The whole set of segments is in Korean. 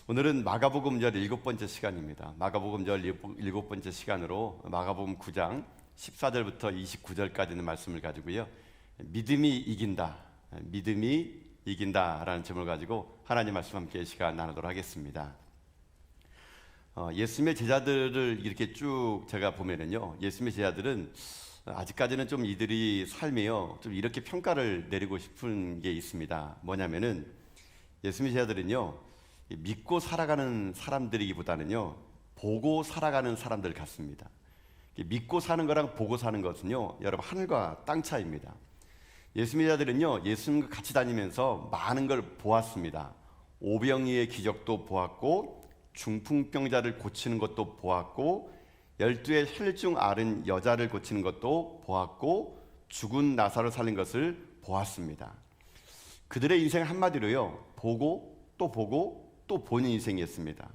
오늘은 마가복음절 7번째 시간입니다. 마가복음절 7번째 시간으로 마가복음 9장 14절부터 29절까지는 말씀을 가지고요. 믿음이 이긴다, 믿음이 이긴다라는 제목을 가지고 하나님 말씀 함께 시간 나누도록 하겠습니다. 예수님의 제자들을 이렇게 쭉 제가 보면은요, 예수님의 제자들은 아직까지는 좀 이들이 삶이요, 좀 이렇게 평가를 내리고 싶은 게 있습니다. 뭐냐면은 예수님의 제자들은요, 믿고 살아가는 사람들이기보다는요, 보고 살아가는 사람들 같습니다. 믿고 사는 거랑 보고 사는 것은요, 여러분 하늘과 땅 차이입니다. 예수님의 제자들은요, 예수님과 같이 다니면서 많은 걸 보았습니다. 오병이의 기적도 보았고, 중풍병자를 고치는 것도 보았고, 12의 혈중 앓은 여자를 고치는 것도 보았고, 죽은 나사로 살린 것을 보았습니다. 그들의 인생 한마디로요, 보고 또 보고 또 보는 인생이었습니다.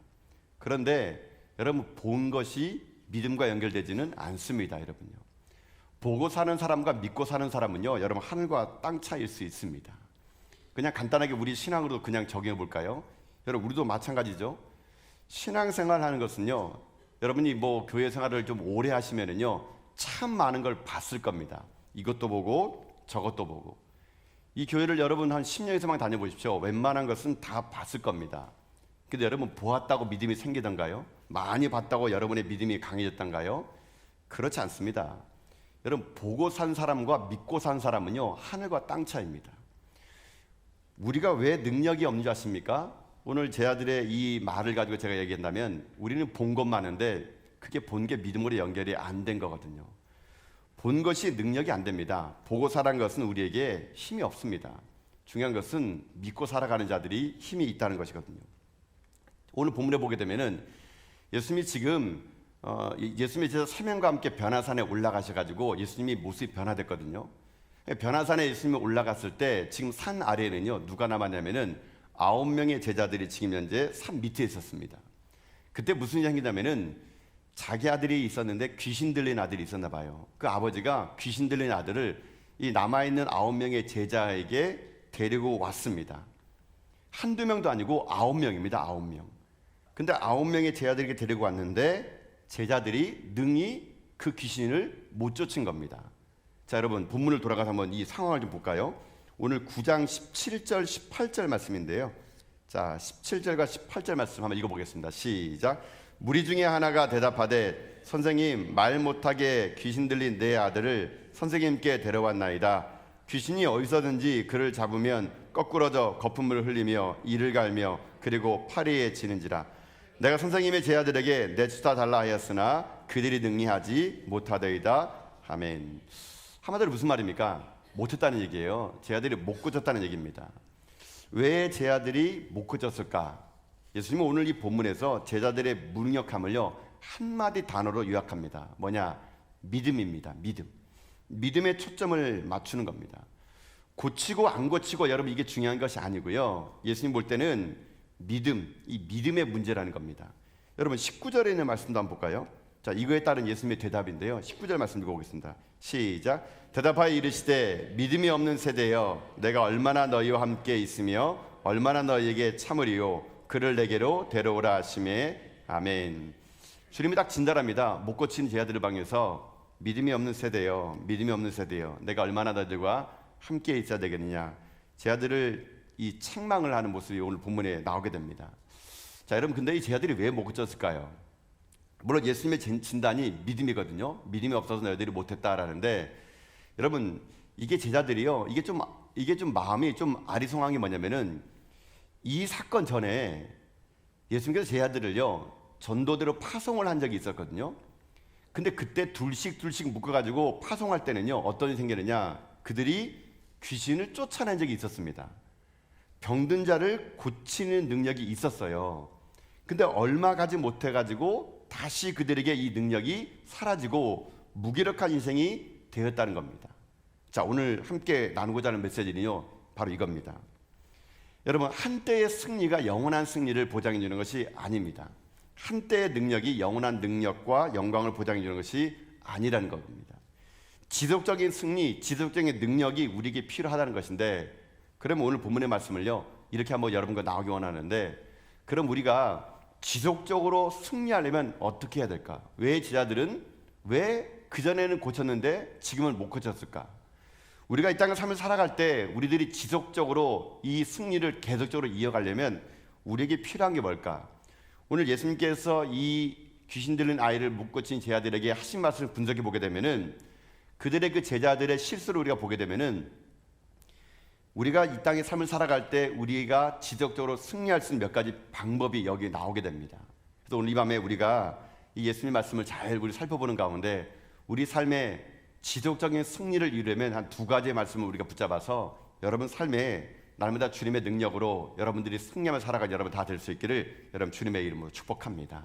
그런데 여러분, 본 것이 믿음과 연결되지는 않습니다. 여러분요, 보고 사는 사람과 믿고 사는 사람은요, 여러분 하늘과 땅 차이일 수 있습니다. 그냥 간단하게 우리 신앙으로 그냥 적용해 볼까요? 여러분, 우리도 마찬가지죠. 신앙생활 하는 것은요, 여러분이 뭐 교회 생활을 좀 오래 하시면은요, 참 많은 걸 봤을 겁니다. 이것도 보고 저것도 보고. 이 교회를 여러분 한 10년 이상 다녀보십시오. 웬만한 것은 다 봤을 겁니다. 근데 여러분, 보았다고 믿음이 생기던가요? 많이 봤다고 여러분의 믿음이 강해졌던가요? 그렇지 않습니다. 여러분, 보고 산 사람과 믿고 산 사람은요, 하늘과 땅 차이입니다. 우리가 왜 능력이 없는 줄 아십니까? 오늘 제 아들의 이 말을 가지고 제가 얘기한다면, 우리는 본 것만 하는데 그게 본 게 믿음으로 연결이 안 된 거거든요. 본 것이 능력이 안 됩니다. 보고 살아간 것은 우리에게 힘이 없습니다. 중요한 것은 믿고 살아가는 자들이 힘이 있다는 것이거든요. 오늘 본문에 보게 되면은 예수님이 지금 예수님의 제자 3명과 함께 변화산에 올라가셔가지고 예수님이 모습이 변화됐거든요. 변화산에 예수님이 올라갔을 때 지금 산 아래에는요, 누가 남았냐면은 9명의 제자들이 지금 현재 산 밑에 있었습니다. 그때 무슨 일이 생기냐면은 자기 아들이 있었는데 귀신 들린 아들이 있었나 봐요. 그 아버지가 귀신 들린 아들을 이 남아있는 9명의 제자에게 데리고 왔습니다. 한두 명도 아니고 9명입니다. 9명. 근데 9명의 제자들에게 데리고 왔는데 제자들이 능히 그 귀신을 못 쫓은 겁니다. 자, 여러분, 본문을 돌아가서 한번 이 상황을 좀 볼까요? 오늘 9장 17절 18절 말씀인데요. 자, 17절과 18절 말씀 한번 읽어보겠습니다. 시작. 무리 중에 하나가 대답하되, 선생님, 말 못하게 귀신 들린 내 아들을 선생님께 데려왔나이다. 귀신이 어디서든지 그를 잡으면 거꾸러져 거품을 흘리며 이를 갈며 그리고 파리에 지는지라. 내가 선생님의 제자들에게 내주다 달라 하였으나 그들이 능히 하지 못하더이다. 아멘. 한마디로 무슨 말입니까? 못했다는 얘기예요. 제자들이 못 고쳤다는 얘기입니다. 왜 제자들이 못 고쳤을까? 예수님은 오늘 이 본문에서 제자들의 무능력함을요, 한마디 단어로 요약합니다. 뭐냐? 믿음입니다. 믿음. 믿음에 초점을 맞추는 겁니다. 고치고 안 고치고 여러분, 이게 중요한 것이 아니고요, 예수님 볼 때는 믿음, 이 믿음의 문제라는 겁니다. 여러분, 19절에 있는 말씀도 한번 볼까요? 자, 이거에 따른 예수님의 대답인데요, 19절 말씀 읽어보겠습니다. 시작. 대답하여 이르시되, 믿음이 없는 세대여, 내가 얼마나 너희와 함께 있으며 얼마나 너희에게 참으리요, 그를 내게로 데려오라 하시매. 아멘. 주님이 딱 진단합니다. 못 고친 제자들을 방에서, 믿음이 없는 세대여, 믿음이 없는 세대여, 내가 얼마나 너희들과 함께 있어야 되겠느냐. 제자들을 이 책망을 하는 모습이 오늘 본문에 나오게 됩니다. 자, 여러분, 근데 이 제자들이 왜 못 고쳤을까요? 물론 예수님의 진단이 믿음이거든요. 믿음이 없어서 너희들이 못했다라는데, 여러분, 이게 제자들이요, 이게 좀 마음이 좀 아리송한 게 뭐냐면은, 이 사건 전에 예수님께서 제자들을요, 전도대로 파송을 한 적이 있었거든요. 근데 그때 둘씩 묶어가지고 파송할 때는요, 어떤 일이 생기느냐, 그들이 귀신을 쫓아낸 적이 있었습니다. 병든 자를 고치는 능력이 있었어요. 근데 얼마 가지 못해가지고 다시 그들에게 이 능력이 사라지고 무기력한 인생이 되었다는 겁니다. 자, 오늘 함께 나누고자 하는 메시지는요, 바로 이겁니다. 여러분, 한때의 승리가 영원한 승리를 보장해 주는 것이 아닙니다. 한때의 능력이 영원한 능력과 영광을 보장해 주는 것이 아니라는 겁니다. 지속적인 승리, 지속적인 능력이 우리에게 필요하다는 것인데, 그러면 오늘 본문의 말씀을요, 이렇게 한번 여러분과 나오기 원하는데, 그럼 우리가 지속적으로 승리하려면 어떻게 해야 될까? 왜 제자들은 왜 그전에는 고쳤는데 지금은 못 고쳤을까? 우리가 이 땅의 삶을 살아갈 때 우리들이 지속적으로 이 승리를 계속적으로 이어가려면 우리에게 필요한 게 뭘까? 오늘 예수님께서 이 귀신 들린 아이를 못 고친 제자들에게 하신 말씀을 분석해 보게 되면은 그들의 그 제자들의 실수를 우리가 보게 되면은 우리가 이 땅의 삶을 살아갈 때 우리가 지속적으로 승리할 수 있는 몇 가지 방법이 여기 나오게 됩니다. 그래서 오늘 이 밤에 우리가 이 예수님 말씀을 잘 우리 살펴보는 가운데 우리 삶에 지속적인 승리를 이루려면 한 두 가지의 말씀을 우리가 붙잡아서 여러분 삶에 날마다 주님의 능력으로 여러분들이 승리하며 살아가는 여러분 다 될 수 있기를 여러분 주님의 이름으로 축복합니다.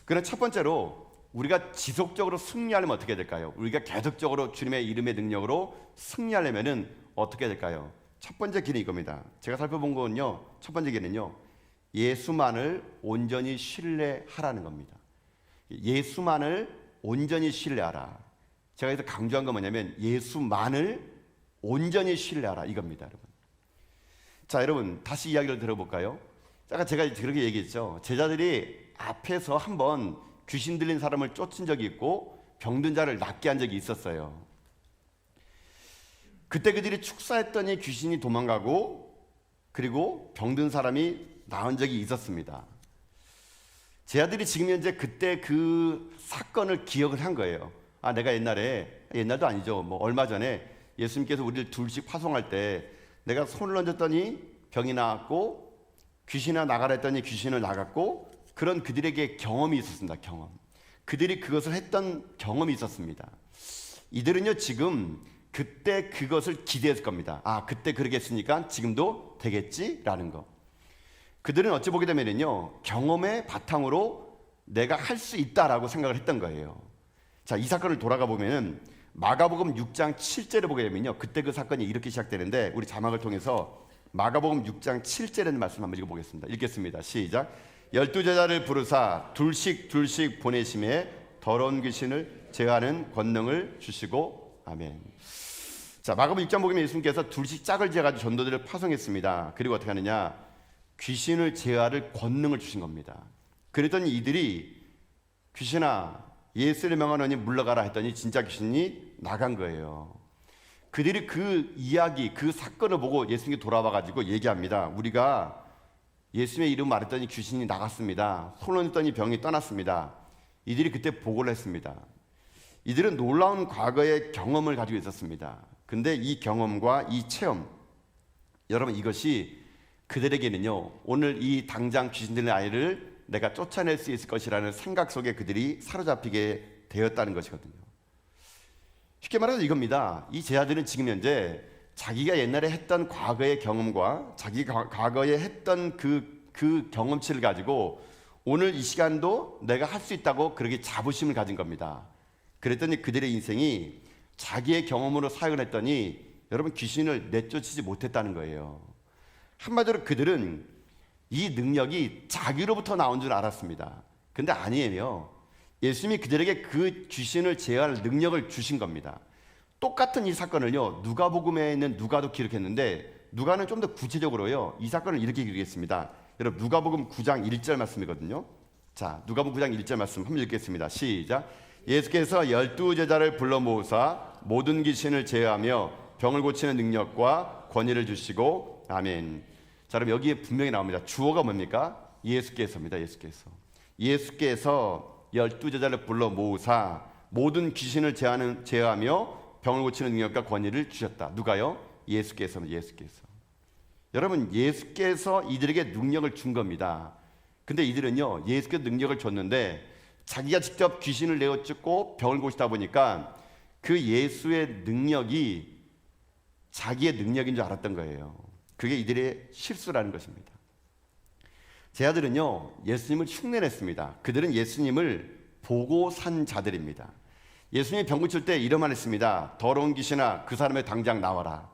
그럼 첫 번째로 우리가 지속적으로 승리하려면 어떻게 될까요? 우리가 계속적으로 주님의 이름의 능력으로 승리하려면 어떻게 될까요? 첫 번째 길이 이겁니다. 제가 살펴본 거는요, 첫 번째 길은요, 예수만을 온전히 신뢰하라는 겁니다. 예수만을 온전히 신뢰하라. 제가 여기서 강조한 건 뭐냐면 예수만을 온전히 신뢰하라 이겁니다, 여러분. 자, 여러분 다시 이야기를 들어볼까요? 아까 제가 그렇게 얘기했죠. 제자들이 앞에서 한번 귀신 들린 사람을 쫓은 적이 있고 병든 자를 낫게 한 적이 있었어요. 그때 그들이 축사했더니 귀신이 도망가고 그리고 병든 사람이 나은 적이 있었습니다. 제자들이 지금 현재 그때 그 사건을 기억을 한 거예요. 아, 내가 옛날도 아니죠. 뭐 얼마 전에 예수님께서 우리를 둘씩 파송할 때 내가 손을 얹었더니 병이 나았고 귀신이 나가라 했더니 귀신을 나갔고 그런 그들에게 경험이 있었습니다. 경험. 그들이 그것을 했던 경험이 있었습니다. 이들은요 지금 그때 그것을 기대했을 겁니다. 아, 그때 그렇게 했으니까 지금도 되겠지라는 거. 그들은 어찌 보게 되면요 경험의 바탕으로 내가 할 수 있다라고 생각을 했던 거예요. 자, 이 사건을 돌아가 보면은 마가복음 6장 7절을 보게 되면요 그때 그 사건이 이렇게 시작되는데 우리 자막을 통해서 마가복음 6장 7절이라는 말씀 한번 읽어보겠습니다. 읽겠습니다. 시작. 12제자를 부르사 둘씩 보내심에 더러운 귀신을 제어하는 권능을 주시고 아멘. 자, 마가복음 6장 보면 예수님께서 둘씩 짝을 지어가지고 전도들을 파송했습니다. 그리고 어떻게 하느냐? 귀신을 제어할 권능을 주신 겁니다. 그랬더니 이들이 귀신아 예수를 명하노니 물러가라 했더니 진짜 귀신이 나간 거예요. 그들이 그 이야기, 그 사건을 보고 예수님께 돌아와가지고 얘기합니다. 우리가 예수님의 이름 말했더니 귀신이 나갔습니다. 손을 얹었더니 병이 떠났습니다. 이들이 그때 보고를 했습니다. 이들은 놀라운 과거의 경험을 가지고 있었습니다. 근데 이 경험과 이 체험, 여러분 이것이 그들에게는요 오늘 이 당장 귀신 들린 아이를 내가 쫓아낼 수 있을 것이라는 생각 속에 그들이 사로잡히게 되었다는 것이거든요. 쉽게 말해서 이겁니다. 이 제자들은 지금 현재 자기가 옛날에 했던 과거의 경험과 자기가 과거에 했던 그 경험치를 가지고 오늘 이 시간도 내가 할 수 있다고 그렇게 자부심을 가진 겁니다. 그랬더니 그들의 인생이 자기의 경험으로 사역을 했더니 여러분 귀신을 내쫓지 못했다는 거예요. 한마디로 그들은 이 능력이 자기로부터 나온 줄 알았습니다. 근데 아니에요. 예수님이 그들에게 그 귀신을 제어할 능력을 주신 겁니다. 똑같은 이 사건을요 누가복음에 있는 누가도 기록했는데 누가는 좀 더 구체적으로요 이 사건을 이렇게 기록했습니다. 여러분 누가복음 9장 1절 말씀이거든요. 자, 누가복음 9장 1절 말씀 한번 읽겠습니다. 시작. 예수께서 12제자를 불러 모으사 모든 귀신을 제어하며 병을 고치는 능력과 권위를 주시고 아멘. 자, 그럼 여기에 분명히 나옵니다. 주어가 뭡니까? 예수께서입니다. 예수께서 12제자를 불러 모으사 모든 귀신을 제어하며 병을 고치는 능력과 권위를 주셨다. 누가요? 예수께서입니다. 예수께서. 여러분 예수께서 이들에게 능력을 준 겁니다. 근데 이들은요 예수께서 능력을 줬는데 자기가 직접 귀신을 내어쫓고 병을 고치다 보니까 그 예수의 능력이 자기의 능력인 줄 알았던 거예요. 그게 이들의 실수라는 것입니다. 제자들은요 예수님을 흉내냈습니다. 그들은 예수님을 보고 산 자들입니다. 예수님이 병 고칠 때 이런 말 했습니다. 더러운 귀신아 그 사람의 당장 나와라.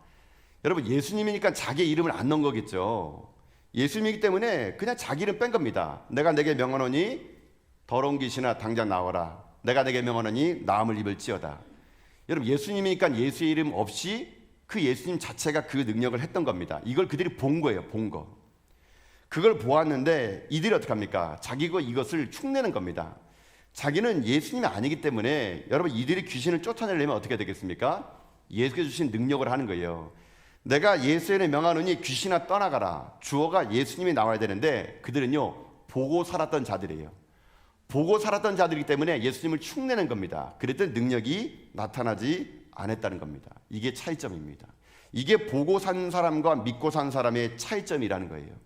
여러분 예수님이니까 자기 이름을 안 넣은 거겠죠. 예수님이기 때문에 그냥 자기 이름 뺀 겁니다. 내가 내게 명하노니 더러운 귀신아 당장 나와라. 내가 내게 명하노니 나음을 입을지어다. 여러분 예수님이니까 예수의 이름 없이 그 예수님 자체가 그 능력을 했던 겁니다. 이걸 그들이 본 거예요. 본 거. 그걸 보았는데 이들이 어떻게 합니까? 자기가 이것을 흉내는 겁니다. 자기는 예수님이 아니기 때문에 여러분 이들이 귀신을 쫓아내려면 어떻게 되겠습니까? 예수께서 주신 능력을 하는 거예요. 내가 예수의 이름에 명하노니 귀신아 떠나가라. 주어가 예수님이 나와야 되는데 그들은요 보고 살았던 자들이에요. 보고 살았던 자들이기 때문에 예수님을 흉내낸 겁니다. 그랬더니 능력이 나타나지 않았다는 겁니다. 이게 차이점입니다. 이게 보고 산 사람과 믿고 산 사람의 차이점이라는 거예요.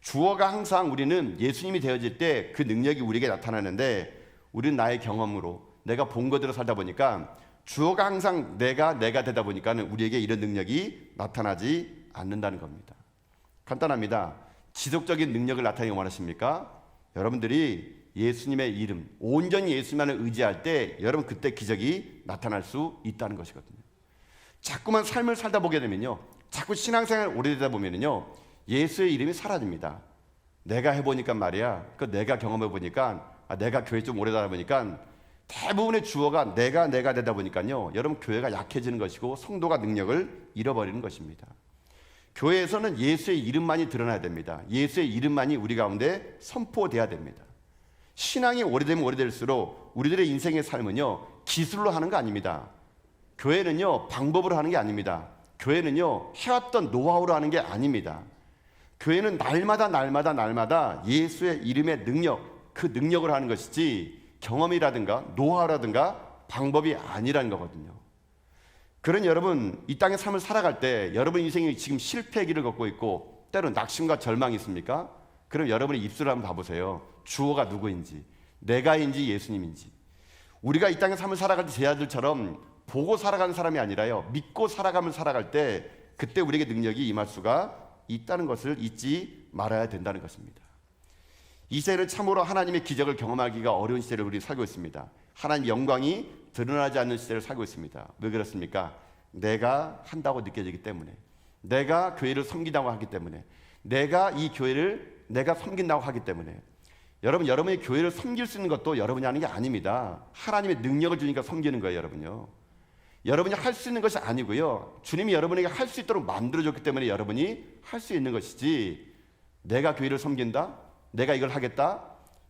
주어가 항상 우리는 예수님이 되어질 때 그 능력이 우리에게 나타나는데 우리는 나의 경험으로 내가 본 것대로 살다 보니까 주어가 항상 내가 되다 보니까 우리에게 이런 능력이 나타나지 않는다는 겁니다. 간단합니다. 지속적인 능력을 나타내기 원하십니까? 여러분들이 예수님의 이름, 온전히 예수님만을 의지할 때 여러분 그때 기적이 나타날 수 있다는 것이거든요. 자꾸만 삶을 살다 보게 되면요, 자꾸 신앙생활 오래되다 보면요, 예수의 이름이 사라집니다. 내가 해보니까 말이야, 내가 경험해보니까, 내가 교회 좀 오래 다니다 보니까 대부분의 주어가 내가 되다 보니까요, 여러분 교회가 약해지는 것이고 성도가 능력을 잃어버리는 것입니다. 교회에서는 예수의 이름만이 드러나야 됩니다. 예수의 이름만이 우리 가운데 선포돼야 됩니다. 신앙이 오래되면 오래될수록 우리들의 인생의 삶은요, 기술로 하는 거 아닙니다. 교회는요, 방법으로 하는 게 아닙니다. 교회는요, 해왔던 노하우로 하는 게 아닙니다. 교회는 날마다 예수의 이름의 능력, 그 능력을 하는 것이지 경험이라든가 노하우라든가 방법이 아니라는 거거든요. 그런 여러분, 이 땅의 삶을 살아갈 때 여러분 인생이 지금 실패의 길을 걷고 있고 때로 낙심과 절망이 있습니까? 그럼 여러분의 입술을 한번 봐보세요. 주어가 누구인지, 내가인지 예수님인지. 우리가 이 땅의 삶을 살아갈 때 제 아들처럼 보고 살아가는 사람이 아니라요, 믿고 살아가면 살아갈 때 그때 우리에게 능력이 임할 수가 있다는 것을 잊지 말아야 된다는 것입니다. 이 시대는 참으로 하나님의 기적을 경험하기가 어려운 시대를 우리 살고 있습니다. 하나님의 영광이 드러나지 않는 시대를 살고 있습니다. 왜 그렇습니까? 내가 한다고 느껴지기 때문에, 내가 교회를 섬긴다고 하기 때문에, 내가 이 교회를 내가 섬긴다고 하기 때문에. 여러분, 여러분이 교회를 섬길 수 있는 것도 여러분이 하는 게 아닙니다. 하나님의 능력을 주니까 섬기는 거예요, 여러분요. 여러분이 할 수 있는 것이 아니고요, 주님이 여러분에게 할 수 있도록 만들어줬기 때문에 여러분이 할 수 있는 것이지, 내가 교회를 섬긴다, 내가 이걸 하겠다,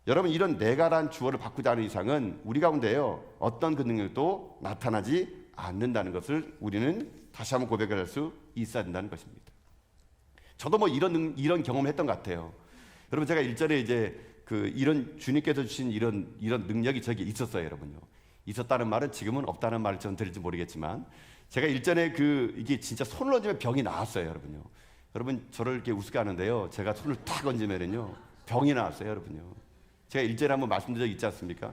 여러분 이런 내가란 주어를 바꾸지 않은 이상은 우리 가운데요 어떤 그 능력도 나타나지 않는다는 것을 우리는 다시 한번 고백을 할 수 있어야 된다는 것입니다. 저도 뭐 이런 경험을 했던 것 같아요. 여러분, 제가 일전에 이제 이런 주님께서 주신 이런 능력이 저에게 있었어요, 여러분요. 있었다는 말은 지금은 없다는 말을 저는 드릴지 모르겠지만, 제가 일전에 이게 진짜 손을 얹으면 병이 나왔어요, 여러분요. 여러분, 저를 이렇게 우습게 하는데요, 제가 손을 탁 얹으면요 병이 나왔어요, 여러분요. 제가 일전에 한번 말씀드린 적 있지 않습니까?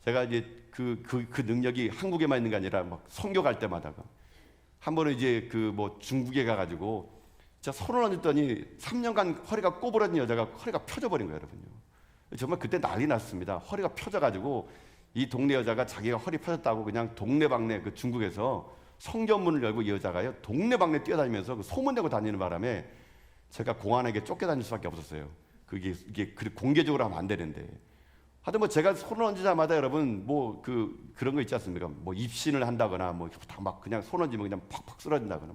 제가 이제 그 능력이 한국에만 있는 게 아니라 막 선교 갈 때마다가 한 번은 이제 중국에 가가지고 제가 손을 얹었더니 3년간 허리가 꼬부러진 여자가 허리가 펴져버린 거예요, 여러분요. 정말 그때 난리 났습니다. 허리가 펴져가지고 이 동네 여자가 자기가 허리 펴졌다고 그냥 동네방네 중국에서 성전문을 열고 이 여자가요 동네방네 뛰어다니면서 소문내고 다니는 바람에 제가 공안에게 쫓겨다닐 수밖에 없었어요. 이게 공개적으로 하면 안 되는데. 하여튼 제가 손을 얹자마자 여러분 그런 거 있지 않습니까? 입신을 한다거나 다 막 그냥 손 얹으면 그냥 팍팍 쓰러진다거나.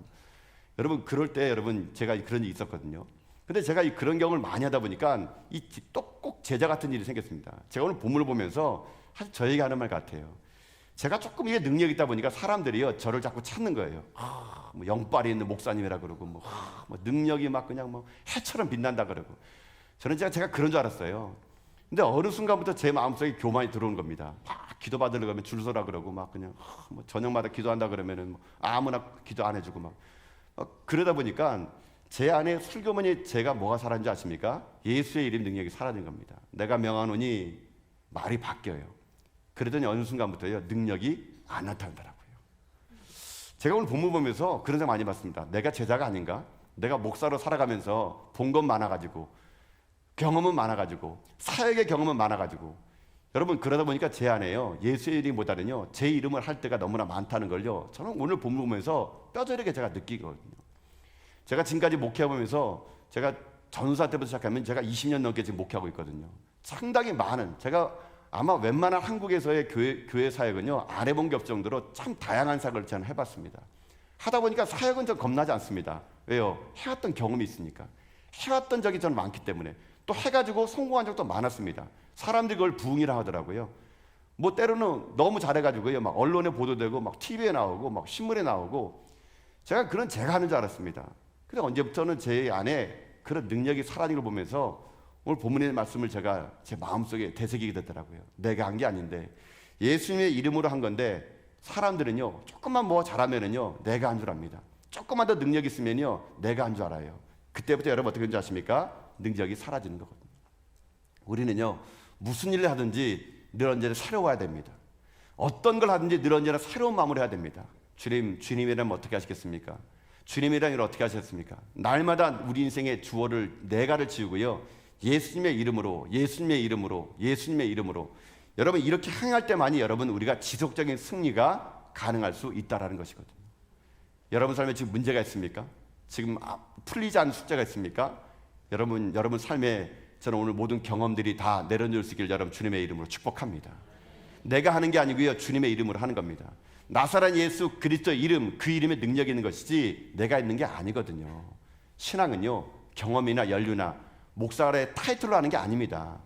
여러분 그럴 때 여러분 제가 그런 일이 있었거든요. 근데 제가 그런 경험을 많이 하다 보니까 또 꼭 제자 같은 일이 생겼습니다. 제가 오늘 본문을 보면서 사실 저에게 하는 말 같아요. 제가 조금 이게 능력이 있다 보니까 사람들이요 저를 자꾸 찾는 거예요. 영빨이 있는 목사님이라 그러고 능력이 막 그냥 해처럼 빛난다 그러고. 저는 제가 그런 줄 알았어요. 근데 어느 순간부터 제 마음속에 교만이 들어오는 겁니다. 막 기도 받으려고 하면 줄 서라 그러고 그냥 저녁마다 기도한다 그러면은 아무나 기도 안 해주고 그러다 보니까 제 안에 술교문이 제가 뭐가 사라진지 아십니까? 예수의 이름 능력이 사라진 겁니다. 내가 명하노니 말이 바뀌어요. 그러더니 어느 순간부터요 능력이 안 나타나더라고요. 제가 오늘 본문 보면서 그런 생각 많이 봤습니다. 내가 제자가 아닌가? 내가 목사로 살아가면서 본 건 많아가지고 경험은 많아가지고 사역의 경험은 많아가지고 여러분 그러다 보니까 제 안에요 예수의 이름보다는요 제 이름을 할 때가 너무나 많다는 걸요 저는 오늘 본문 보면서 뼈저리게 제가 느끼거든요. 제가 지금까지 목회하면서 제가 전사 때부터 시작하면 제가 20년 넘게 지금 목회하고 있거든요. 상당히 많은, 제가 아마 웬만한 한국에서의 교회 사역은요 안 해본 게 없을 정도로 참 다양한 사역을 저는 해봤습니다. 하다 보니까 사역은 좀 겁나지 않습니다. 왜요? 해왔던 경험이 있으니까. 해왔던 적이 저는 많기 때문에 또 해가지고 성공한 적도 많았습니다. 사람들이 그걸 부흥이라 하더라고요. 뭐 때로는 너무 잘해가지고요, 막 언론에 보도되고 막 TV에 나오고 막 신문에 나오고 제가 하는 줄 알았습니다. 근데 언제부터는 제 안에 그런 능력이 사라진 걸 보면서 오늘 본문의 말씀을 제가 제 마음속에 되새기게 되더라고요. 내가 한 게 아닌데 예수님의 이름으로 한 건데 사람들은요 조금만 뭐 잘하면은요 내가 한 줄 압니다. 조금만 더 능력 있으면요 내가 한 줄 알아요. 그때부터 여러분 어떻게 되는지 아십니까? 능력이 사라지는 거거든요. 우리는요 무슨 일을 하든지 늘 언제나 새로워야 됩니다. 어떤 걸 하든지 늘 언제나 새로운 마음을 해야 됩니다. 주님이라면 어떻게 하시겠습니까? 주님이라면 어떻게 하셨습니까? 날마다 우리 인생의 주어를 내가를 지우고요 예수님의 이름으로 여러분 이렇게 행할 때만이 여러분 우리가 지속적인 승리가 가능할 수 있다라는 것이거든요. 여러분 삶에 지금 문제가 있습니까? 지금 풀리지 않은 숙제가 있습니까? 여러분 삶에 저는 오늘 모든 경험들이 다 내려놓을 수 있기를 여러분 주님의 이름으로 축복합니다. 내가 하는 게 아니고요 주님의 이름으로 하는 겁니다. 나사렛 예수 그리스도의 이름, 그 이름에 능력이 있는 것이지 내가 있는 게 아니거든요. 신앙은요 경험이나 연륜이나 목사의 타이틀로 하는 게 아닙니다.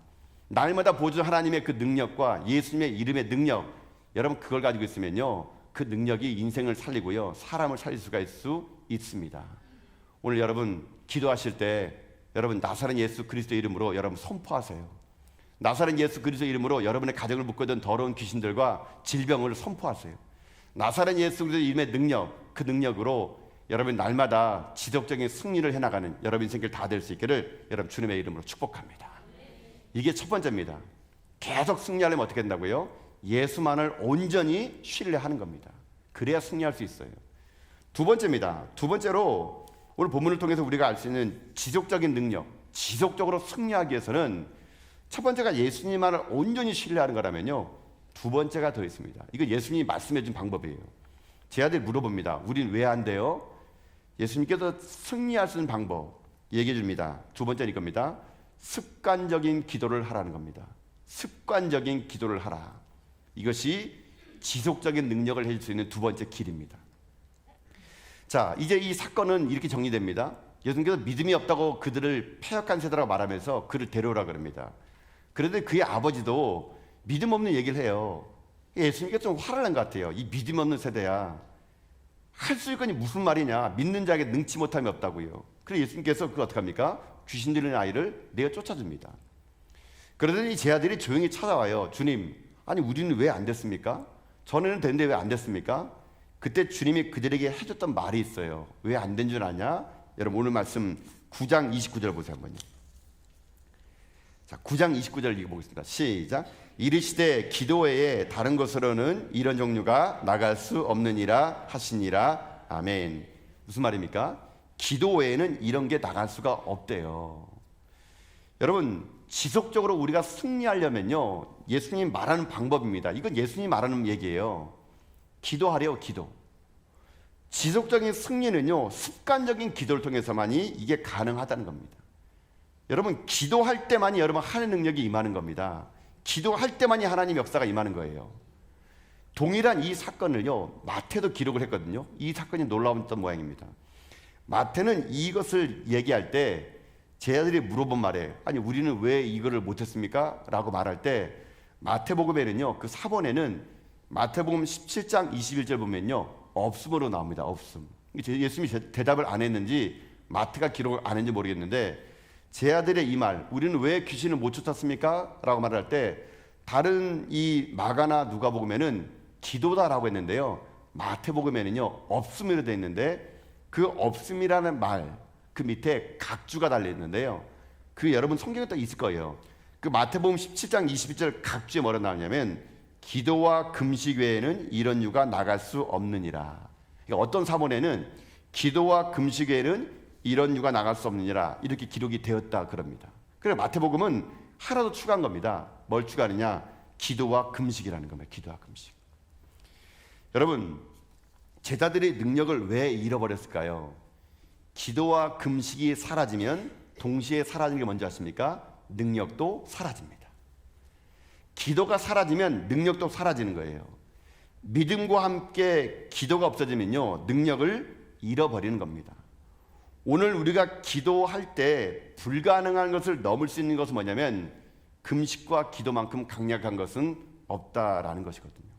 날마다 보여주는 하나님의 그 능력과 예수님의 이름의 능력, 여러분 그걸 가지고 있으면요 그 능력이 인생을 살리고요 사람을 살릴 수가 있을 수 있습니다. 오늘 여러분 기도하실 때 여러분 나사렛 예수 그리스도 이름으로 여러분 선포하세요. 나사렛 예수 그리스도 이름으로 여러분의 가정을 묶어둔 더러운 귀신들과 질병을 선포하세요. 나사렛 예수 그리스도 이름의 능력, 그 능력으로 여러분 날마다 지속적인 승리를 해나가는 여러분 인생길 다 될 수 있기를 여러분 주님의 이름으로 축복합니다. 이게 첫 번째입니다. 계속 승리하려면 어떻게 된다고요? 예수만을 온전히 신뢰하는 겁니다. 그래야 승리할 수 있어요. 두 번째입니다. 두 번째로 오늘 본문을 통해서 우리가 알 수 있는 지속적인 능력, 지속적으로 승리하기 위해서는 첫 번째가 예수님만을 온전히 신뢰하는 거라면요 두 번째가 더 있습니다. 이거 예수님이 말씀해 준 방법이에요. 제 아들이 물어봅니다. 우린 왜 안 돼요? 예수님께서 승리할 수 있는 방법 얘기해 줍니다. 두 번째는 이겁니다. 습관적인 기도를 하라는 겁니다. 습관적인 기도를 하라. 이것이 지속적인 능력을 해줄 수 있는 두 번째 길입니다. 자, 이제 이 사건은 이렇게 정리됩니다. 예수님께서 믿음이 없다고 그들을 패역한 세대라고 말하면서 그를 데려오라 그럽니다. 그런데 그의 아버지도 믿음 없는 얘기를 해요. 예수님께서 좀 화를 낸 것 같아요. 이 믿음 없는 세대야. 할 수 있거니 무슨 말이냐. 믿는 자에게 능치 못함이 없다고요. 그래서 예수님께서 그걸 어떻게 합니까? 귀신 들리는 아이를 내어 쫓아줍니다. 그러더니 제 아들이 조용히 찾아와요. 주님, 아니 우리는 왜 안 됐습니까? 전에는 됐는데 왜 안 됐습니까? 그때 주님이 그들에게 해줬던 말이 있어요. 왜 안 된 줄 아냐? 여러분 오늘 말씀 9장 29절 보세요 한번요. 자, 9장 29절 읽어보겠습니다. 시작. 이르시되 기도 외에 다른 것으로는 이런 종류가 나갈 수 없느니라 하시니라. 아멘. 무슨 말입니까? 기도 외에는 이런 게 나갈 수가 없대요. 여러분 지속적으로 우리가 승리하려면요 예수님이 말하는 방법입니다. 이건 예수님이 말하는 얘기예요. 기도하래요. 기도. 지속적인 승리는요 습관적인 기도를 통해서만이 이게 가능하다는 겁니다. 여러분 기도할 때만이 여러분 하나님의 능력이 임하는 겁니다. 기도할 때만이 하나님 역사가 임하는 거예요. 동일한 이 사건을요 마태도 기록을 했거든요. 이 사건이 놀라웠던 모양입니다. 마태는 이것을 얘기할 때 제 아들이 물어본 말에 아니 우리는 왜 이거를 못했습니까? 라고 말할 때 마태복음에는요 그 사본에는 마태복음 17장 21절 보면요 없음으로 나옵니다. 없음. 예수님이 대답을 안 했는지 마태가 기록을 안 했는지 모르겠는데 제 아들의 이 말 우리는 왜 귀신을 못 쫓았습니까? 라고 말할 때 다른 이 마가나 누가복음에는 기도다라고 했는데요 마태복음에는요 없음이라고 되어 있는데 그 없음이라는 말 그 밑에 각주가 달려있는데요 그 여러분 성경에 또 있을 거예요. 그 마태복음 17장 21절 각주에 뭐라 나오냐면 기도와 금식 외에는 이런 유가 나갈 수 없느니라. 그러니까 어떤 사본에는 기도와 금식 외에는 이런 유가 나갈 수 없느니라 이렇게 기록이 되었다 그럽니다. 그래서 마태복음은 하나 더 추가한 겁니다. 뭘 추가하느냐? 기도와 금식이라는 겁니다. 기도와 금식. 여러분 제자들이 능력을 왜 잃어버렸을까요? 기도와 금식이 사라지면 동시에 사라지는 게 뭔지 아십니까? 능력도 사라집니다. 기도가 사라지면 능력도 사라지는 거예요. 믿음과 함께 기도가 없어지면요 능력을 잃어버리는 겁니다. 오늘 우리가 기도할 때 불가능한 것을 넘을 수 있는 것은 뭐냐면 금식과 기도만큼 강력한 것은 없다라는 것이거든요.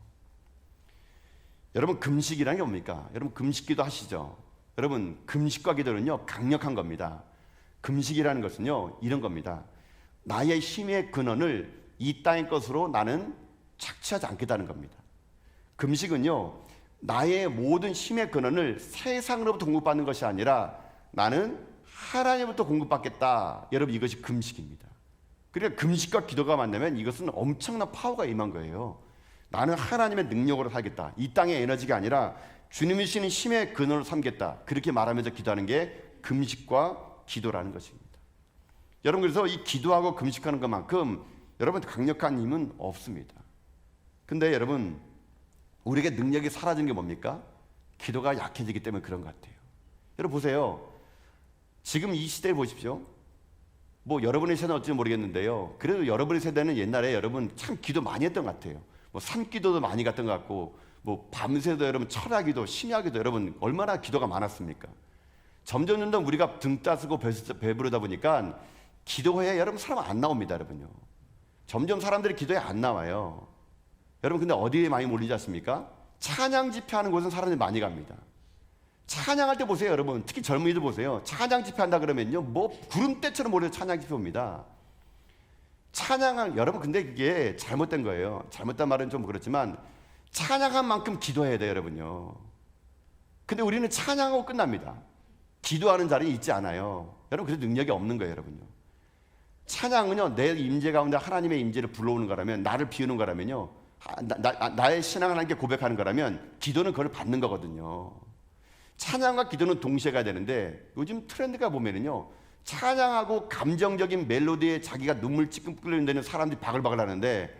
여러분, 금식이라는 게 뭡니까? 여러분, 금식기도 하시죠? 여러분, 금식과 기도는요 강력한 겁니다. 금식이라는 것은요 이런 겁니다. 나의 힘의 근원을 이 땅의 것으로 나는 착취하지 않겠다는 겁니다. 금식은요 나의 모든 힘의 근원을 세상으로부터 공급받는 것이 아니라 나는 하나님부터 공급받겠다. 여러분, 이것이 금식입니다. 그러니까 금식과 기도가 만나면 이것은 엄청난 파워가 임한 거예요. 나는 하나님의 능력으로 살겠다. 이 땅의 에너지가 아니라 주님이 주시는 힘의 근원을 삼겠다. 그렇게 말하면서 기도하는 게 금식과 기도라는 것입니다. 여러분, 그래서 이 기도하고 금식하는 것만큼 여러분 강력한 힘은 없습니다. 근데 여러분, 우리에게 능력이 사라지는 게 뭡니까? 기도가 약해지기 때문에 그런 것 같아요. 여러분 보세요. 지금 이 시대에 보십시오. 뭐 여러분의 세대는 어찌 모르겠는데요. 그래도 여러분의 세대는 옛날에 여러분 참 기도 많이 했던 것 같아요. 뭐 산기도도 많이 갔던 것 같고, 뭐 밤새도 여러분 철야기도, 심야기도 여러분 얼마나 기도가 많았습니까? 점점 우리가 등 따스고 배부르다 보니까 기도회에 여러분 사람 안 나옵니다, 여러분요. 점점 사람들이 기도에 안 나와요. 여러분, 근데 어디에 많이 몰리지 않습니까? 찬양 집회하는 곳은 사람들이 많이 갑니다. 찬양할 때 보세요, 여러분. 특히 젊은이들 보세요. 찬양 집회한다 그러면요, 뭐 구름대처럼 몰려서 찬양 집회 옵니다. 찬양을, 여러분, 근데 그게 잘못된 거예요. 잘못된 말은 좀 그렇지만 찬양한 만큼 기도해야 돼요, 여러분요. 근데 우리는 찬양하고 끝납니다. 기도하는 자리에 있지 않아요. 여러분, 그래서 능력이 없는 거예요, 여러분요. 찬양은요, 내 임재 가운데 하나님의 임재를 불러오는 거라면, 나를 비우는 거라면요, 나의 신앙을 하나님께 고백하는 거라면 기도는 그걸 받는 거거든요. 찬양과 기도는 동시에 가야 되는데 요즘 트렌드가 보면은요, 찬양하고 감정적인 멜로디에 자기가 눈물 찔끔 끓는데는 사람들이 바글바글 하는데,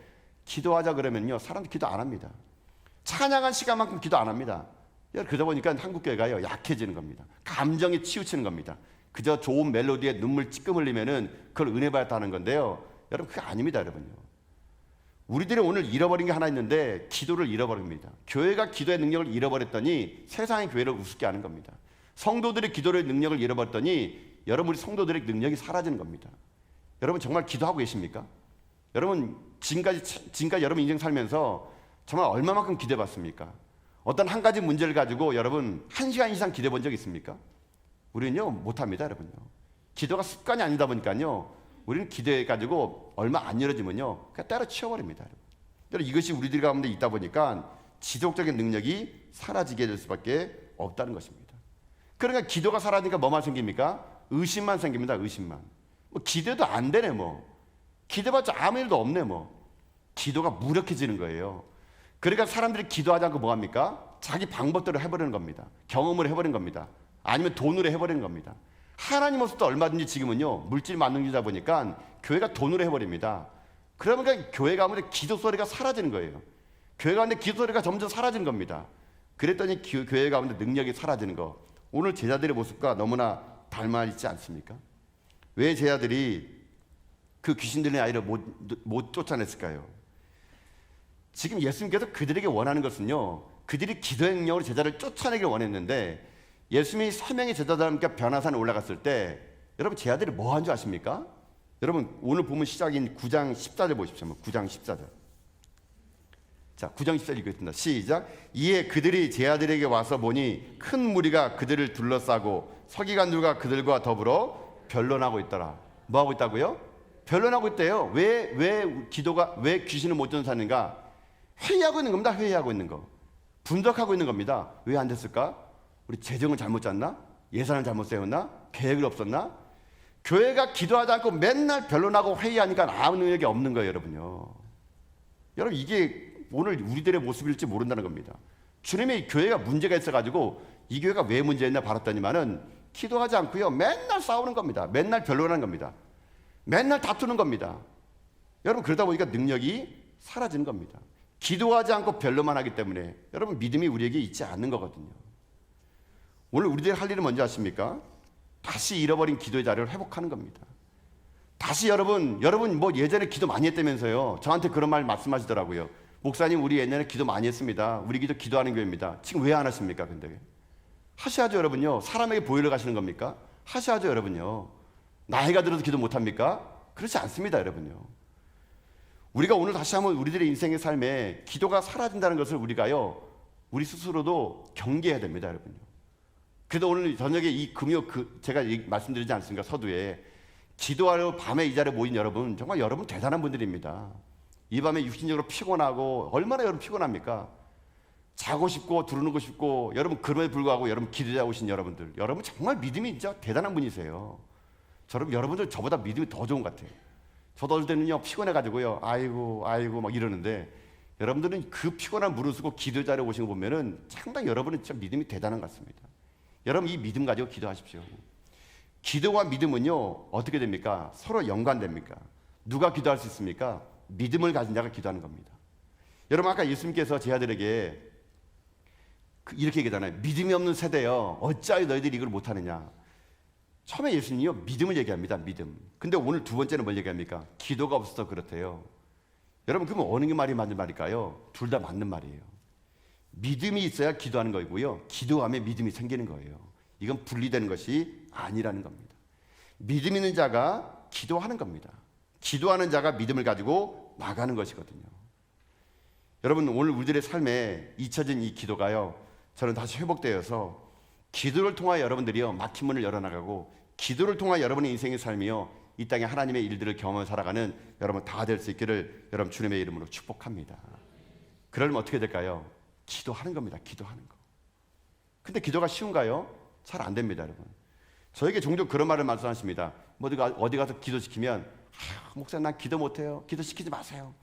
기도하자 그러면요 사람들이 기도 안 합니다. 찬양한 시간만큼 기도 안 합니다. 그러다 보니까 한국교회가요 약해지는 겁니다. 감정이 치우치는 겁니다. 그저 좋은 멜로디에 눈물 찔끔 흘리면은 그걸 은혜 받았다는 건데요, 여러분 그게 아닙니다, 여러분요. 우리들이 오늘 잃어버린 게 하나 있는데 기도를 잃어버립니다. 교회가 기도의 능력을 잃어버렸더니 세상의 교회를 우습게 하는 겁니다. 성도들의 기도의 능력을 잃어버렸더니 여러분, 우리 성도들의 능력이 사라지는 겁니다. 여러분 정말 기도하고 계십니까? 여러분 지금까지 여러분 인생 살면서 정말 얼마만큼 기도해봤습니까? 어떤 한 가지 문제를 가지고 여러분 1시간 이상 기도해 본 적 있습니까? 우리는요 못합니다, 여러분요. 기도가 습관이 아니다 보니까요, 우리는 기도해가지고 얼마 안 이루어지면요 그냥 때려치워버립니다. 여러분, 이것이 우리들 가운데 있다 보니까 지속적인 능력이 사라지게 될 수밖에 없다는 것입니다. 그러니까 기도가 사라지니까 뭐만 생깁니까? 의심만 생깁니다. 의심만. 뭐 기도도 안 되네, 뭐 기도해봤자 아무 일도 없네, 뭐 기도가 무력해지는 거예요. 그러니까 사람들이 기도하지 않고 뭐합니까? 자기 방법대로 해버리는 겁니다. 경험을 해버리는 겁니다. 아니면 돈으로 해버리는 겁니다. 하나님 없어도 얼마든지 지금은요 물질 만능주의다 보니까 교회가 돈으로 해버립니다. 그러니까 교회 가운데 기도 소리가 사라지는 거예요. 교회 가운데 기도 소리가 점점 사라지는 겁니다. 그랬더니 교회 가운데 능력이 사라지는 거, 오늘 제자들의 모습과 너무나 닮아 있지 않습니까? 왜 제자들이 그 귀신 들린 아이를 못 쫓아냈을까요? 지금 예수님께서 그들에게 원하는 것은요, 그들이 기도의 능력으로 제자를 쫓아내길 원했는데, 예수님이 3명의 제자들과 함께 변화산에 올라갔을 때 여러분 제자들이 뭐 한 줄 아십니까? 여러분 오늘 보면 시작인 9장 14절 보십시오. 9장 14절. 자, 9장 14절 읽겠습니다. 시작. 이에 그들이 제자들에게 와서 보니 큰 무리가 그들을 둘러싸고 서기관들과 그들과 더불어 변론하고 있더라. 뭐 하고 있다고요? 변론하고 있대요. 왜 귀신을 못 쫓아내는가? 회의하고 있는 겁니다. 회의하고 있는 거. 분석하고 있는 겁니다. 왜 안 됐을까? 우리 재정을 잘못 짰나? 예산을 잘못 세웠나? 계획을 없었나? 교회가 기도하지 않고 맨날 변론하고 회의하니까 아무 능력이 없는 거예요, 여러분요. 여러분, 이게 오늘 우리들의 모습일지 모른다는 겁니다. 주님의 교회가 문제가 있어가지고 이 교회가 왜 문제였나 바랐더니만은 기도하지 않고요 맨날 싸우는 겁니다. 맨날 변론하는 겁니다. 맨날 다투는 겁니다. 여러분, 그러다 보니까 능력이 사라지는 겁니다. 기도하지 않고 변론만 하기 때문에 여러분 믿음이 우리에게 있지 않는 거거든요. 오늘 우리들이 할 일은 뭔지 아십니까? 다시 잃어버린 기도의 자리를 회복하는 겁니다. 다시 여러분 뭐 예전에 기도 많이 했다면서요. 저한테 그런 말 말씀하시더라고요. 목사님, 우리 옛날에 기도 많이 했습니다. 우리 기도하는 교회입니다. 지금 왜 안 하십니까? 근데 하셔야죠, 여러분요. 사람에게 보이러 가시는 겁니까? 하셔야죠, 여러분요. 나이가 들어서 기도 못합니까? 그렇지 않습니다, 여러분요. 우리가 오늘 다시 한번 우리들의 인생의 삶에 기도가 사라진다는 것을 우리 스스로도 경계해야 됩니다, 여러분요. 그래도 오늘 저녁에 이 제가 말씀드리지 않습니까? 서두에 기도하러 밤에 이 자리에 모인 여러분, 정말 여러분 대단한 분들입니다. 이 밤에 육신적으로 피곤하고 얼마나 여러분 피곤합니까? 자고 싶고 두르고 싶고, 여러분 그럼에도 불구하고 여러분 기도자 오신 여러분들, 여러분 정말 믿음이 진짜 대단한 분이세요. 여러분들 저보다 믿음이 더 좋은 것 같아요. 저도 어릴 때는요 피곤해가지고요 아이고 막 이러는데, 여러분들은 그 피곤한 무릎 쓰고 기도 자리에 오신 거 보면은 상당히 여러분은 진짜 믿음이 대단한 것 같습니다. 여러분 이 믿음 가지고 기도하십시오. 기도와 믿음은요 어떻게 됩니까? 서로 연관됩니까? 누가 기도할 수 있습니까? 믿음을 가진 자가 기도하는 겁니다. 여러분 아까 예수님께서 제 아들에게 이렇게 얘기하잖아요. 믿음이 없는 세대여 어찌하여 너희들이 이걸 못하느냐. 처음에 예수님이요 믿음을 얘기합니다. 믿음. 근데 오늘 두 번째는 뭘 얘기합니까? 기도가 없어서 그렇대요. 여러분 그러면 어느 게 말이 맞는 말일까요? 둘 다 맞는 말이에요. 믿음이 있어야 기도하는 거고요, 기도하면 믿음이 생기는 거예요. 이건 분리되는 것이 아니라는 겁니다. 믿음 있는 자가 기도하는 겁니다. 기도하는 자가 믿음을 가지고 나가는 것이거든요. 여러분 오늘 우리들의 삶에 잊혀진 이 기도가요, 저는 다시 회복되어서 기도를 통하여 여러분들이요 막힌 문을 열어나가고, 기도를 통하여 여러분의 인생의 삶이요 이 땅에 하나님의 일들을 경험해 살아가는 여러분 다 될 수 있기를 여러분 주님의 이름으로 축복합니다. 그러면 어떻게 될까요? 기도하는 겁니다. 기도하는 거. 근데 기도가 쉬운가요? 잘 안 됩니다, 여러분. 저에게 종종 그런 말을 말씀하십니다. 어디 가서 기도시키면 목사님 난 기도 못해요. 기도시키지 마세요.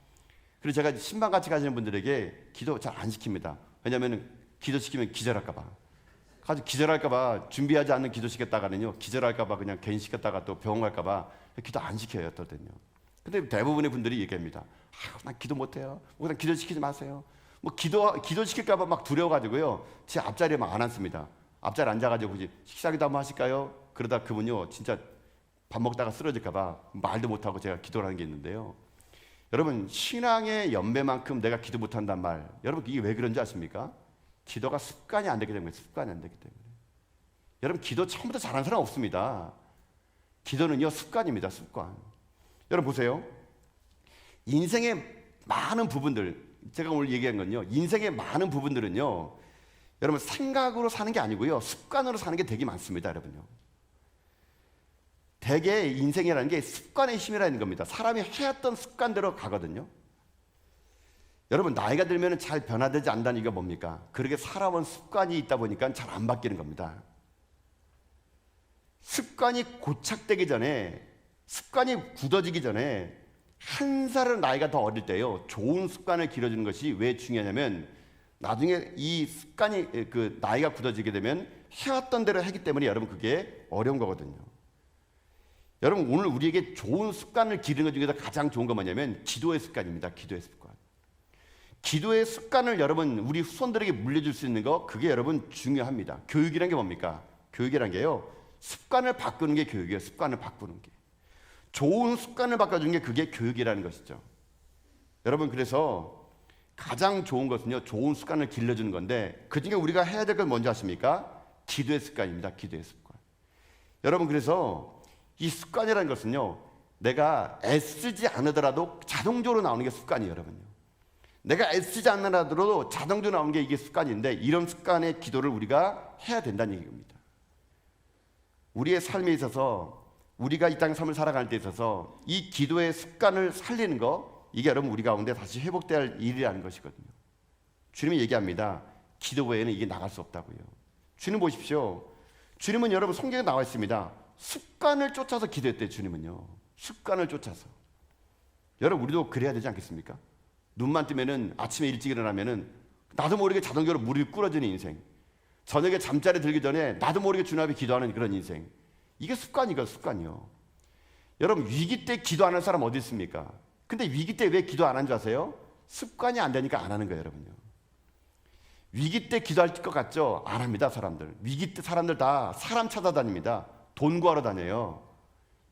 그리고 제가 신방 같이 가시는 분들에게 기도 잘 안 시킵니다. 왜냐하면 기도시키면 기절할까 봐. 가지고 기절할까 봐 준비하지 않는 기도시켰다가는요 기절할까 봐 그냥 괜히 시켰다가 또 병원 갈까 봐 기도 안 시켜요, 어떨 때는요. 근데 대부분의 분들이 얘기합니다. 난 기도 못해요. 목사님 기도시키지 마세요. 뭐 기도시킬까 봐 막 두려워가지고요 제 앞자리에 막 안 앉습니다. 앞자리에 앉아가지고 식사기도 한번 하실까요? 그러다 그분요 진짜 밥 먹다가 쓰러질까 봐 말도 못하고 제가 기도를 하는 게 있는데요. 여러분 신앙의 연배만큼 내가 기도 못한단 말, 여러분 이게 왜 그런지 아십니까? 기도가 습관이 안 되기 때문에. 습관이 안 되기 때문에. 여러분 기도 처음부터 잘하는 사람 없습니다. 기도는요 습관입니다. 습관. 여러분 보세요. 인생의 많은 부분들, 제가 오늘 얘기한 건요 인생의 많은 부분들은요 여러분 생각으로 사는 게 아니고요 습관으로 사는 게 되게 많습니다, 여러분요. 대개 인생이라는 게 습관의 힘이라는 겁니다. 사람이 해왔던 습관대로 가거든요. 여러분 나이가 들면 잘 변화되지 않는다는 이유가 뭡니까? 그렇게 살아온 습관이 있다 보니까 잘 안 바뀌는 겁니다. 습관이 고착되기 전에, 습관이 굳어지기 전에 한 살은 나이가 더 어릴 때요 좋은 습관을 길러주는 것이 왜 중요하냐면, 나중에 이 습관이 나이가 굳어지게 되면 해왔던 대로 하기 때문에 여러분 그게 어려운 거거든요. 여러분 오늘 우리에게 좋은 습관을 기르는 것 중에서 가장 좋은 건 뭐냐면 기도의 습관입니다. 기도의 습관. 기도의 습관을 여러분 우리 후손들에게 물려줄 수 있는 거, 그게 여러분 중요합니다. 교육이란 게 뭡니까? 교육이란 게요 습관을 바꾸는 게 교육이에요. 습관을 바꾸는 게. 좋은 습관을 바꿔주는 게 그게 교육이라는 것이죠. 여러분 그래서 가장 좋은 것은요 좋은 습관을 길러주는 건데, 그 중에 우리가 해야 될 건 뭔지 아십니까? 기도의 습관입니다. 기도의 습관. 여러분 그래서 이 습관이라는 것은요 내가 애쓰지 않으더라도 자동적으로 나오는 게 습관이에요, 여러분요. 내가 애쓰지 않으더라도 자동적으로 나오는 게 이게 습관인데, 이런 습관의 기도를 우리가 해야 된다는 얘기입니다. 우리의 삶에 있어서, 우리가 이 땅 삶을 살아갈 때 있어서 이 기도의 습관을 살리는 거, 이게 여러분 우리 가운데 다시 회복돼야 할 일이라는 것이거든요. 주님이 얘기합니다. 기도 외에는 이게 나갈 수 없다고요. 주님 보십시오. 주님은 여러분 성경에 나와 있습니다. 습관을 쫓아서 기도했대요. 주님은요 습관을 쫓아서. 여러분 우리도 그래야 되지 않겠습니까? 눈만 뜨면은 아침에 일찍 일어나면은 나도 모르게 자동적으로 무릎이 꿇어지는 인생, 저녁에 잠자리 들기 전에 나도 모르게 주님 앞에 기도하는 그런 인생, 이게 습관이거든요. 습관이요. 여러분 위기 때 기도하는 사람 어디 있습니까? 근데 위기 때 왜 기도 안 하는 줄 아세요? 습관이 안 되니까 안 하는 거예요, 여러분요. 위기 때 기도할 것 같죠? 안 합니다, 사람들. 위기 때 사람들 다 사람 찾아다닙니다. 돈 구하러 다녀요.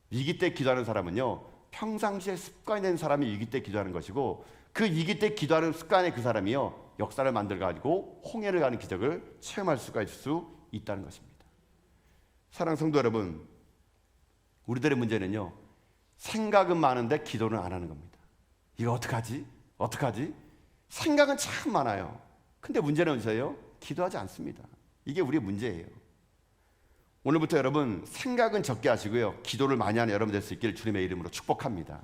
위기 때 기도하는 사람은요 평상시에 습관이 된 사람이 위기 때 기도하는 것이고, 그 위기 때 기도하는 습관의 그 사람이요 역사를 만들어가지고 홍해를 가는 기적을 체험할 수가 있을 수 있다는 것입니다. 사랑하는 성도 여러분, 우리들의 문제는요, 생각은 많은데 기도는 안 하는 겁니다. 이거 어떡하지? 어떡하지? 생각은 참 많아요. 근데 문제는 어디서요? 기도하지 않습니다. 이게 우리의 문제예요. 오늘부터 여러분 생각은 적게 하시고요, 기도를 많이 하는 여러분 될 수 있기를 주님의 이름으로 축복합니다.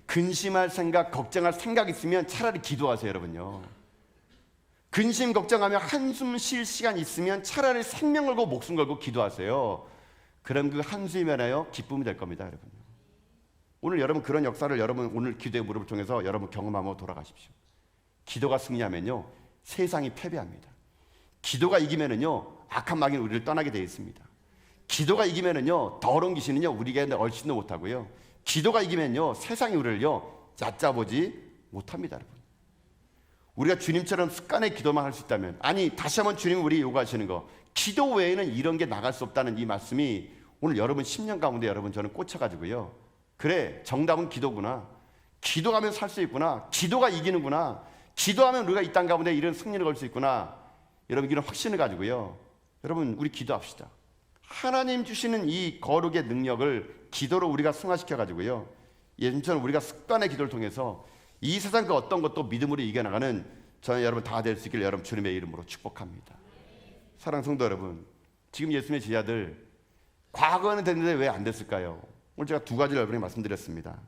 근심할 생각, 걱정할 생각 있으면 차라리 기도하세요, 여러분요. 근심 걱정하며 한숨 쉴 시간 있으면 차라리 생명 걸고 목숨 걸고 기도하세요. 그럼 그 한숨이면요 기쁨이 될 겁니다, 여러분. 오늘 여러분 그런 역사를 여러분 오늘 기도의 무릎을 통해서 여러분 경험하며 돌아가십시오. 기도가 승리하면요 세상이 패배합니다. 기도가 이기면은요 악한 마귀는 우리를 떠나게 되어 있습니다. 기도가 이기면은요 더러운 귀신은요 우리에게 얼씬도 못하고요, 기도가 이기면요 세상이 우리를요 얕잡아보지 못합니다, 여러분. 우리가 주님처럼 습관의 기도만 할 수 있다면, 아니 다시 한번 주님 우리 요구하시는 거, 기도 외에는 이런 게 나갈 수 없다는 이 말씀이 오늘 여러분 10년 가운데 여러분 저는 꽂혀가지고요, 그래 정답은 기도구나, 기도하면 살 수 있구나, 기도가 이기는구나, 기도하면 우리가 이 땅 가운데 이런 승리를 걸 수 있구나, 여러분 이런 확신을 가지고요 여러분 우리 기도합시다. 하나님 주시는 이 거룩의 능력을 기도로 우리가 승화시켜 가지고요, 예전처럼 우리가 습관의 기도를 통해서 이 세상 그 어떤 것도 믿음으로 이겨나가는 저는 여러분 다 될 수 있기를 여러분 주님의 이름으로 축복합니다. 사랑하는 성도 여러분, 지금 예수님의 제자들 과거에는 됐는데 왜 안 됐을까요? 오늘 제가 두 가지를 여러분에게 말씀드렸습니다.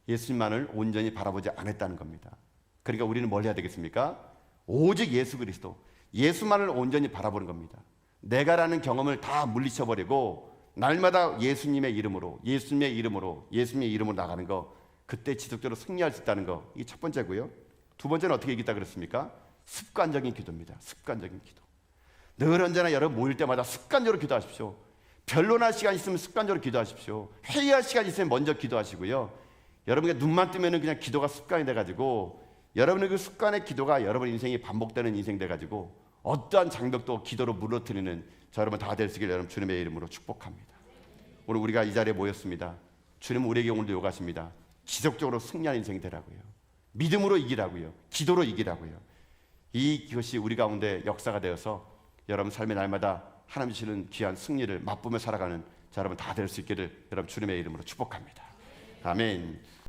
예수님만을 온전히 바라보지 않았다는 겁니다. 그러니까 우리는 뭘 해야 되겠습니까? 오직 예수 그리스도, 예수만을 온전히 바라보는 겁니다. 내가라는 경험을 다 물리쳐버리고 날마다 예수님의 이름으로, 예수님의 이름으로, 예수님의 이름으로 나가는 거, 그때 지속적으로 승리할 수 있다는 거, 이게 첫 번째고요. 두 번째는 어떻게 이겼다 그랬습니까? 습관적인 기도입니다. 습관적인 기도. 늘 언제나 여러분 모일 때마다 습관적으로 기도하십시오. 변론할 시간 있으면 습관적으로 기도하십시오. 회의할 시간 있으면 먼저 기도하시고요. 여러분의 눈만 뜨면은 그냥 기도가 습관이 돼가지고 여러분의 그 습관의 기도가 여러분 인생이 반복되는 인생 돼가지고 어떠한 장벽도 기도로 무너뜨리는 저 여러분 다 될 수 있기를 여러분 주님의 이름으로 축복합니다. 오늘 우리가 이 자리에 모였습니다. 주님은 우리에게 오늘도 요구하십니다. 지속적으로 승리하는 인생이 되라고요. 믿음으로 이기라고요. 기도로 이기라고요. 이것이 우리 가운데 역사가 되어서 여러분 삶의 날마다 하나님 주시는 귀한 승리를 맛보며 살아가는 자 여러분 다 될 수 있기를 여러분 주님의 이름으로 축복합니다. 아멘.